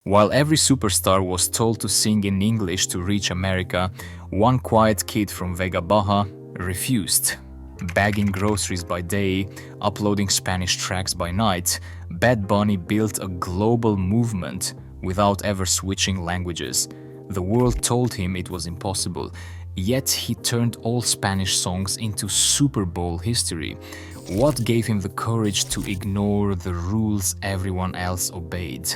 While every superstar was told to sing in English to reach America, one quiet kid from Vega Baja refused. Bagging groceries by day, uploading Spanish tracks by night, Bad Bunny built a global movement without ever switching languages. The world told him it was impossible, yet he turned all Spanish songs into Super Bowl history. What gave him the courage to ignore the rules everyone else obeyed?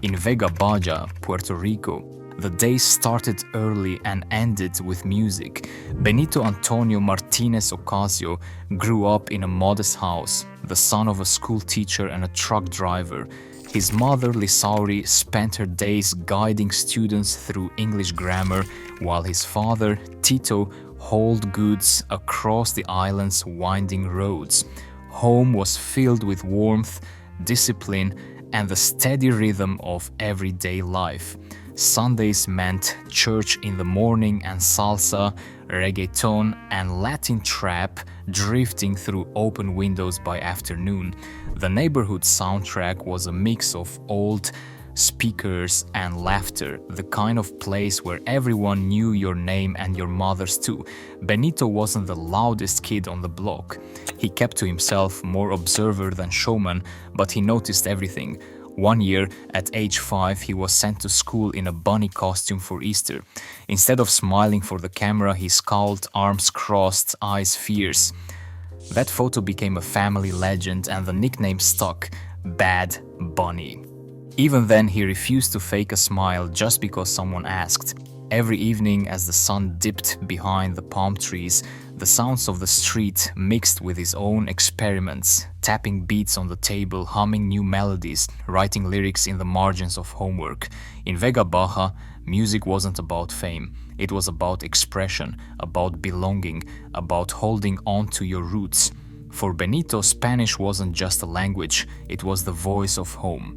In Vega Baja, Puerto Rico, the day started early and ended with music. Benito Antonio Martinez Ocasio grew up in a modest house, the son of a school teacher and a truck driver. His mother, Lisauri, spent her days guiding students through English grammar, while his father, Tito, hauled goods across the island's winding roads. Home was filled with warmth, discipline, and the steady rhythm of everyday life. Sundays meant church in the morning and salsa, reggaeton, and Latin trap drifting through open windows by afternoon. The neighborhood soundtrack was a mix of old speakers and laughter, the kind of place where everyone knew your name and your mother's too. Benito wasn't the loudest kid on the block. He kept to himself, more observer than showman, but he noticed everything. One year, at age 5, he was sent to school in a bunny costume for Easter. Instead of smiling for the camera, he scowled, arms crossed, eyes fierce. That photo became a family legend and the nickname stuck, Bad Bunny. Even then, he refused to fake a smile just because someone asked. Every evening, as the sun dipped behind the palm trees, the sounds of the street mixed with his own experiments, tapping beats on the table, humming new melodies, writing lyrics in the margins of homework. In Vega Baja, music wasn't about fame. It was about expression, about belonging, about holding on to your roots. For Benito, Spanish wasn't just a language, it was the voice of home.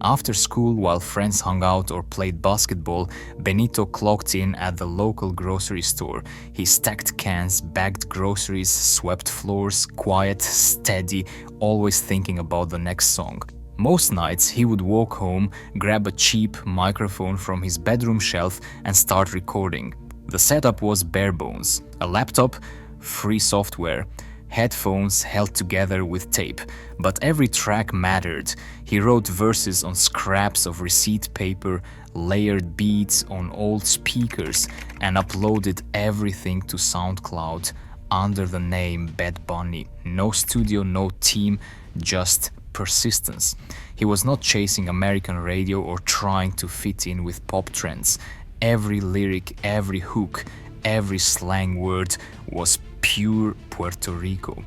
After school, while friends hung out or played basketball, Benito clocked in at the local grocery store. He stacked cans, bagged groceries, swept floors, quiet, steady, always thinking about the next song. Most nights, he would walk home, grab a cheap microphone from his bedroom shelf and start recording. The setup was bare bones. A laptop, free software, headphones held together with tape, but every track mattered. He wrote verses on scraps of receipt paper, layered beats on old speakers, and uploaded everything to SoundCloud under the name Bad Bunny. No studio, no team, just persistence. He was not chasing American radio or trying to fit in with pop trends. Every lyric, every hook, every slang word was pure Puerto Rico.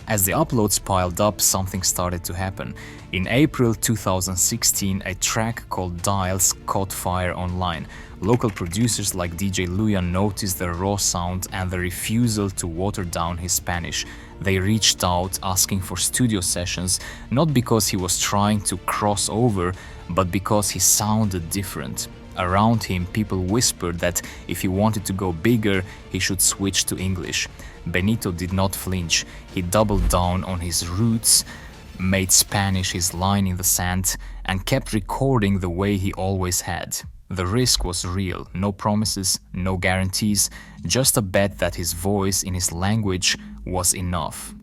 As the uploads piled up, something started to happen. In April 2016, a track called Dials caught fire online. Local producers like DJ Luya noticed the raw sound and the refusal to water down his Spanish. They reached out asking for studio sessions, not because he was trying to cross over, but because he sounded different. Around him, people whispered that if he wanted to go bigger, he should switch to English. Benito did not flinch. He doubled down on his roots, made Spanish his line in the sand, and kept recording the way he always had. The risk was real. No promises, no guarantees, just a bet that his voice in his language was enough.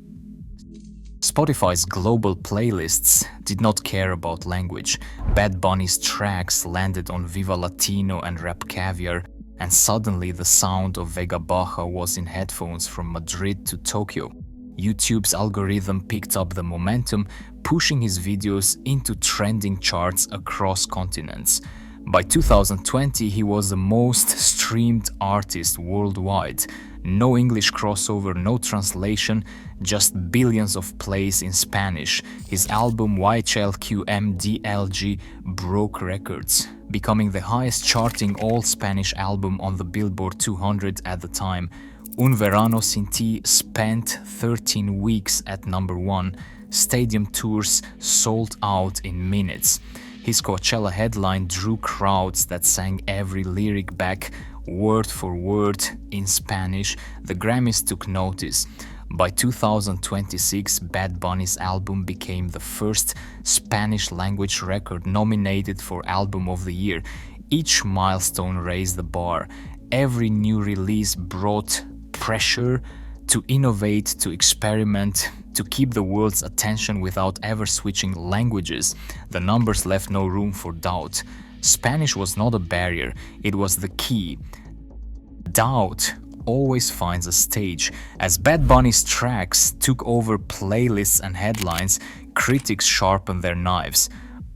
Spotify's global playlists did not care about language. Bad Bunny's tracks landed on Viva Latino and Rap Caviar, and suddenly the sound of Vega Baja was in headphones from Madrid to Tokyo. YouTube's algorithm picked up the momentum, pushing his videos into trending charts across continents. By 2020, he was the most streamed artist worldwide. No English crossover, no translation, just billions of plays in Spanish. His album YHLQMDLG broke records, becoming the highest charting all-Spanish album on the Billboard 200 at the time. Un Verano Sin Ti spent 13 weeks at #1. Stadium tours sold out in minutes. His Coachella headline drew crowds that sang every lyric back, word for word, in Spanish. The Grammys took notice. By 2026, Bad Bunny's album became the first Spanish-language record nominated for Album of the Year. Each milestone raised the bar. Every new release brought pressure to innovate, to experiment, to keep the world's attention without ever switching languages. The numbers left no room for doubt. Spanish was not a barrier, it was the key. Doubt always finds a stage. As Bad Bunny's tracks took over playlists and headlines, critics sharpened their knives.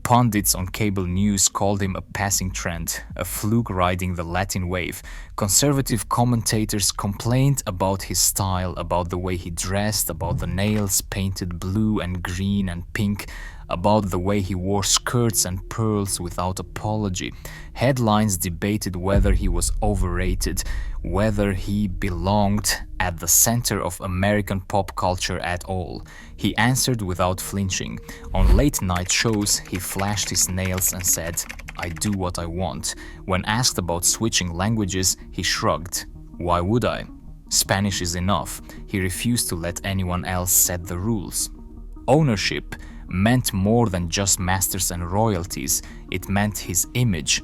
Pundits on cable news called him a passing trend, a fluke riding the Latin wave. Conservative commentators complained about his style, about the way he dressed, about the nails painted blue and green and pink, about the way he wore skirts and pearls without apology. Headlines debated whether he was overrated, whether he belonged at the center of American pop culture at all. He answered without flinching. On late-night shows, he flashed his nails and said, "I do what I want." When asked about switching languages, he shrugged. "Why would I? Spanish is enough." He refused to let anyone else set the rules. Ownership meant more than just masters and royalties. It meant his image,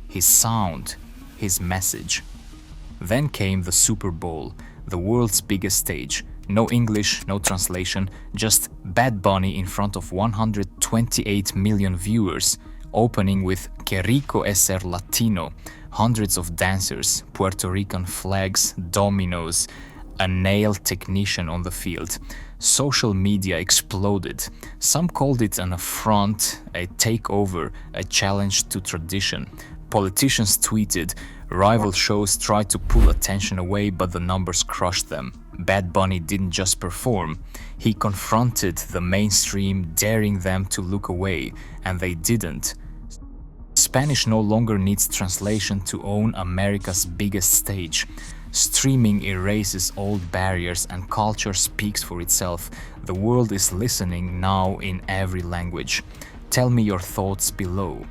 his sound, his message. Then came the Super Bowl, the world's biggest stage. No English, no translation, just Bad Bunny in front of 128 million viewers, opening with "Que Rico es ser Latino," hundreds of dancers, Puerto Rican flags, dominoes, a nail technician on the field. Social media exploded. Some called it an affront, a takeover, a challenge to tradition. Politicians tweeted, rival shows tried to pull attention away, but the numbers crushed them. Bad Bunny didn't just perform, he confronted the mainstream, daring them to look away, and they didn't. Spanish no longer needs translation to own America's biggest stage. Streaming erases old barriers and culture speaks for itself. The world is listening now in every language. Tell me your thoughts below.